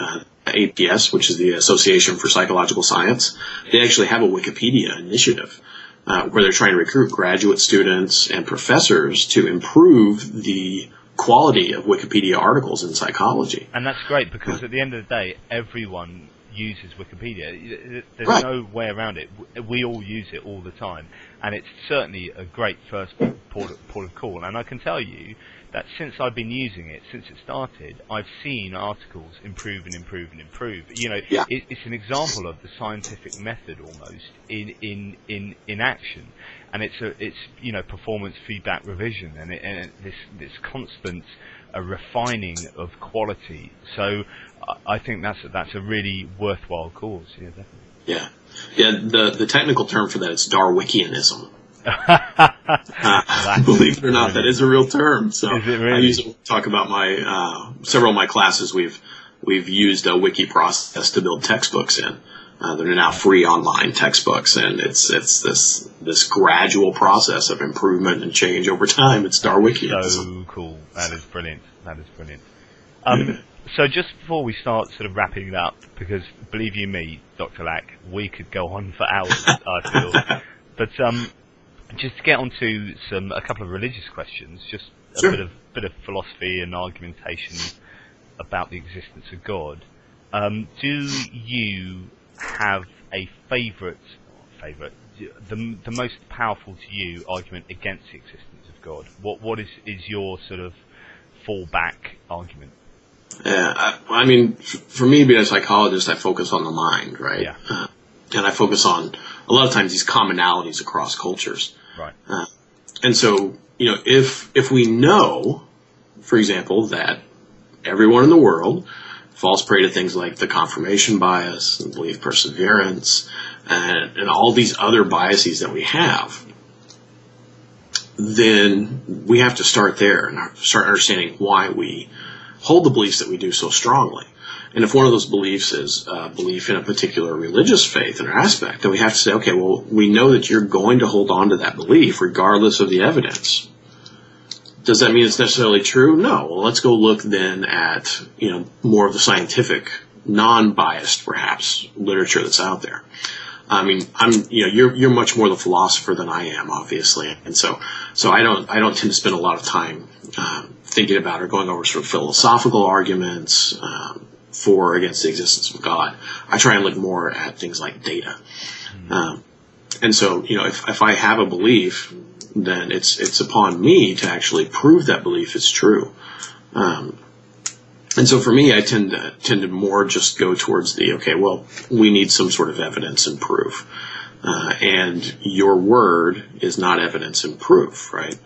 APS, which is the Association for Psychological Science. They actually have a Wikipedia initiative where they're trying to recruit graduate students and professors to improve the quality of Wikipedia articles in psychology. And that's great because at the end of the day, everyone uses Wikipedia. There's no way around it. We all use it all the time, and it's certainly a great first port of call. And I can tell you that since I've been using it, since it started, I've seen articles improve and improve and improve. It's an example of the scientific method almost in action, and it's performance feedback revision, and this constant refining of quality. So I think that's a really worthwhile cause. Yeah, definitely. The technical term for that is Darwinianism. Believe it or not, that is a real term. So is it really? I usually talk about my several of my classes. We've used a wiki process to build textbooks in. There are now free online textbooks, and it's this gradual process of improvement and change over time. It's Darwinian. So cool. That is brilliant. That is brilliant. So just before we start sort of wrapping it up, because believe you me, Dr. Lack, we could go on for hours, I feel. But just to get onto a couple of religious questions, just a Sure. bit of philosophy and argumentation about the existence of God. Do you have a favourite, the most powerful to you argument against the existence of God? What is your sort of fallback argument? Yeah, I mean, for me, being a psychologist, I focus on the mind, right? Yeah. And I focus on, a lot of times, these commonalities across cultures. Right. And so, if we know, for example, that everyone in the world falls prey to things like the confirmation bias, and belief perseverance, and all these other biases that we have, then we have to start there and start understanding why we hold the beliefs that we do so strongly. And if one of those beliefs is belief in a particular religious faith or aspect, then we have to say, okay, well, we know that you're going to hold on to that belief regardless of the evidence. Does that mean it's necessarily true? No. Well, let's go look then at, more of the scientific, non-biased, perhaps, literature that's out there. I mean, you're much more the philosopher than I am, obviously, and so I don't tend to spend a lot of time thinking about or going over sort of philosophical arguments for or against the existence of God. I try and look more at things like data, and so if I have a belief, then it's upon me to actually prove that belief is true. And so for me, I tend to more just go towards we need some sort of evidence and proof. And your word is not evidence and proof, right?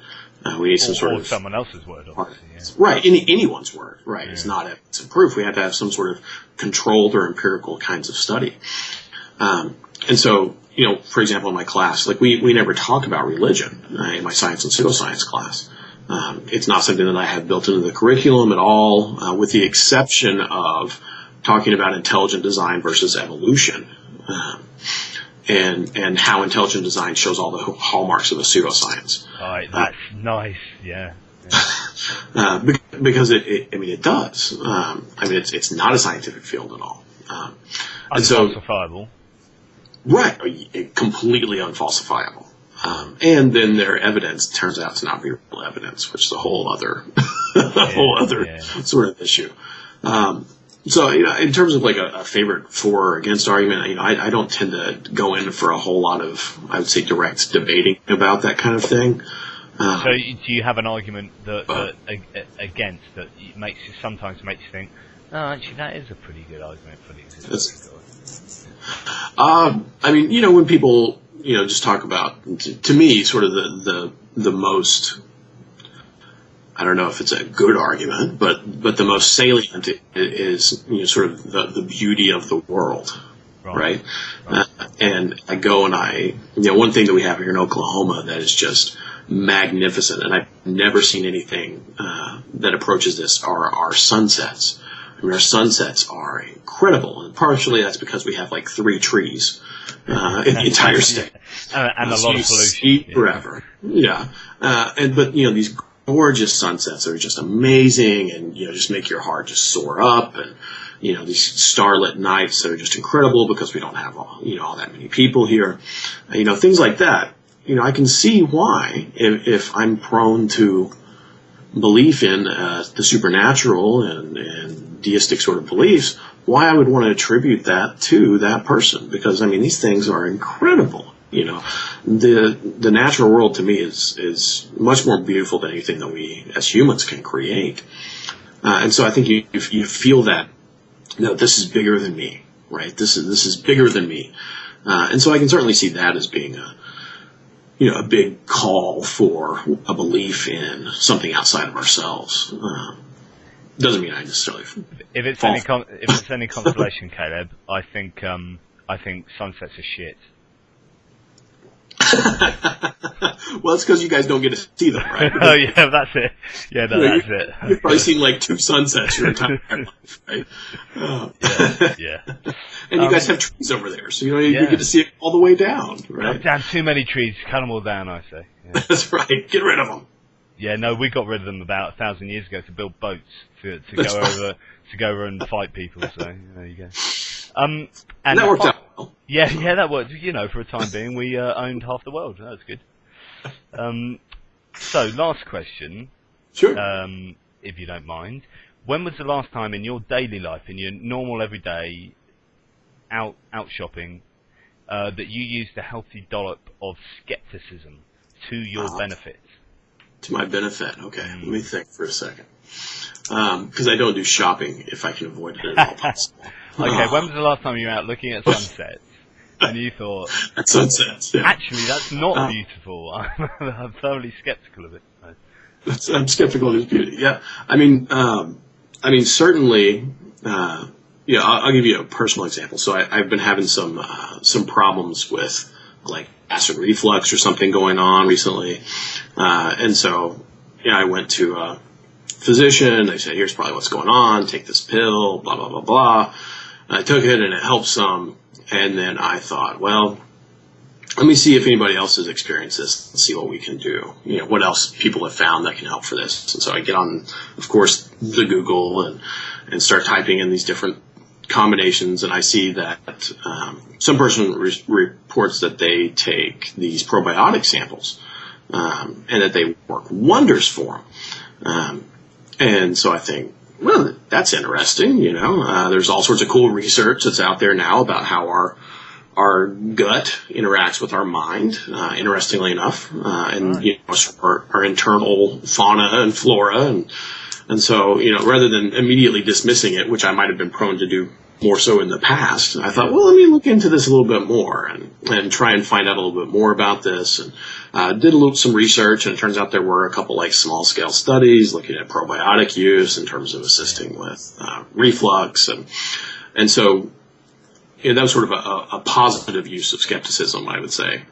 We need some sort of someone else's word, obviously. Yeah. Right, anyone's word, right? Yeah. It's not evidence and proof. We have to have some sort of controlled or empirical kinds of study. And so, for example, in my class, we never talk about religion in my science and pseudoscience class. It's not something that I have built into the curriculum at all, with the exception of talking about intelligent design versus evolution, and how intelligent design shows all the hallmarks of a pseudoscience. All right, that's nice, yeah. Because it does. It's not a scientific field at all. Unfalsifiable. Right, completely unfalsifiable. And then their evidence turns out to not be real evidence, which is a whole other, sort of issue. So, in terms of a favorite for or against argument, I don't tend to go in for a whole lot of, I would say, direct debating about that kind of thing. So, do you have an argument that against that sometimes makes you think, oh, actually, that is a pretty good argument for the existence of God? When people just talk about, to me, sort of the most, I don't know if it's a good argument, but the most salient is sort of the beauty of the world, right? And I go and one thing that we have here in Oklahoma that is just magnificent, and I've never seen anything that approaches this, are our sunsets. Our sunsets are incredible, and partially that's because we have 3 trees in the entire state, and a lot of pollution. See forever, but these gorgeous sunsets are just amazing, and just make your heart just soar up, and these starlit nights that are just incredible because we don't have all that many people here, things like that. I can see why if I'm prone to belief in the supernatural and deistic sort of beliefs, why I would want to attribute that to that person, because these things are incredible. The natural world to me is much more beautiful than anything that we as humans can create, and so I think you feel that this is bigger than me, right? This is bigger than me, and so I can certainly see that as being a big call for a belief in something outside of ourselves. Doesn't mean I necessarily. If it's any consolation, Caleb, I think sunsets are shit. Well, it's because you guys don't get to see them, right? Oh yeah, that's it. Yeah, no, that's it. You've probably seen like 2 sunsets your entire life, right? Yeah. And you guys have trees over there, so you yeah. get to see it all the way down, right? Damn, too many trees. Cut them all down, I say. Yeah. That's right. Get rid of them. Yeah, no, we got rid of them about 1,000 years ago to build boats to go over and fight people. So there you go. And that worked out well. Yeah, that worked. For a time being, we owned half the world. That was good. So, last question. Sure. If you don't mind. When was the last time in your daily life, in your normal everyday out shopping, that you used a healthy dollop of skepticism to your benefit? To my benefit. Okay. Let me think for a second. Because I don't do shopping if I can avoid it at all possible. Okay, when was the last time you were out looking at sunsets and you thought, at sunsets, yeah. Actually, that's not beautiful. I'm thoroughly skeptical of it. I'm skeptical of its beauty. Yeah. I mean, certainly, I'll give you a personal example. So I've been having some problems with like acid reflux or something going on recently. And so, I went to a physician. They said, here's probably what's going on. Take this pill, blah, blah, blah, blah. I took it and it helped some. And then I thought, well, let me see if anybody else has experienced this and see what we can do. What else people have found that can help for this. And so I get on, of course, the Google and start typing in these different combinations. And I see that some person reports that they take these probiotic samples and that they work wonders for them. And so I think, well, that's interesting. There's all sorts of cool research that's out there now about how our gut interacts with our mind, interestingly enough, and our internal fauna and flora, and so rather than immediately dismissing it, which I might have been prone to do more so in the past, I thought, well, let me look into this a little bit more and try and find out a little bit more about this, and did some research, and it turns out there were a couple like small scale studies looking at probiotic use in terms of assisting with reflux, and so. That was sort of a positive use of skepticism, I would say,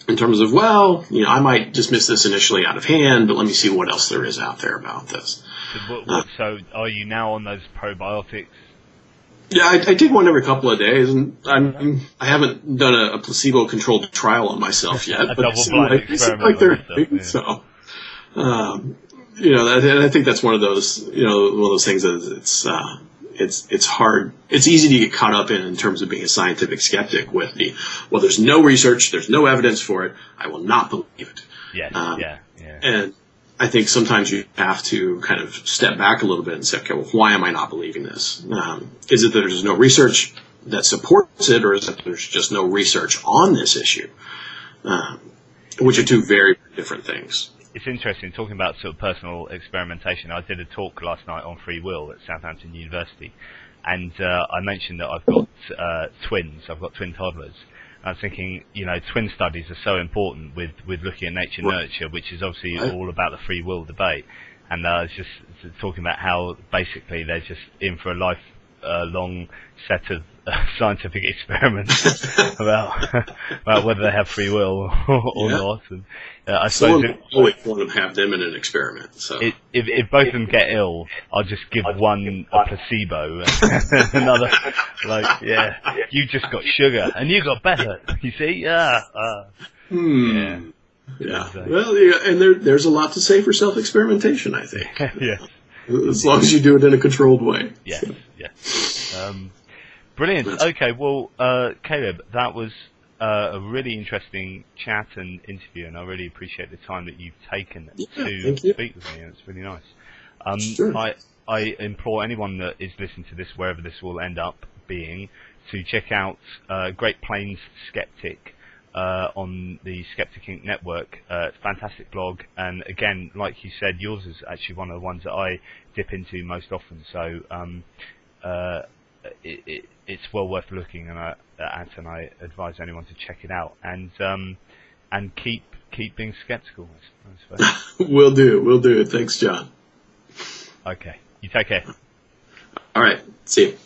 in terms of, well, I might dismiss this initially out of hand, but let me see what else there is out there about this. So are you now on those probiotics? Yeah, I take one every couple of days, and I haven't done a placebo-controlled trial on myself yet, but it seems like they're so. I think that's one of those things that it's hard. It's easy to get caught up in terms of being a scientific skeptic with there's no research, there's no evidence for it, I will not believe it. Yes, yeah. And I think sometimes you have to kind of step back a little bit and say, okay, well, why am I not believing this? Is it that there's no research that supports it, or is it that there's just no research on this issue? Which are two very different things. It's interesting talking about sort of personal experimentation. I did a talk last night on free will at Southampton University, and I mentioned that I've got twins. I've got twin toddlers. I was thinking, twin studies are so important with looking at nature nurture, which is obviously all about the free will debate. And I was just talking about how basically they're just in for a life-long set of scientific experiments about whether they have free will or not. And I suppose always want to have them in an experiment. So if both of them get ill, I'll just give one a placebo and another you just got sugar and you got better. You see, yeah. Well, and there's a lot to say for self-experimentation, I think. Yeah. As long as you do it in a controlled way. Yes. Brilliant. Okay, well, Caleb, that was a really interesting chat and interview, and I really appreciate the time that you've taken to speak with me, and it's really nice. Sure. I implore anyone that is listening to this, wherever this will end up being, to check out Great Plains Skeptic on the Skeptic Inc. network. It's a fantastic blog, and again, like you said, yours is actually one of the ones that I dip into most often, so it's well worth looking at, and I advise anyone to check it out, and keep being skeptical, I suppose. Will do. Thanks, John. Okay, you take care. All right, see you.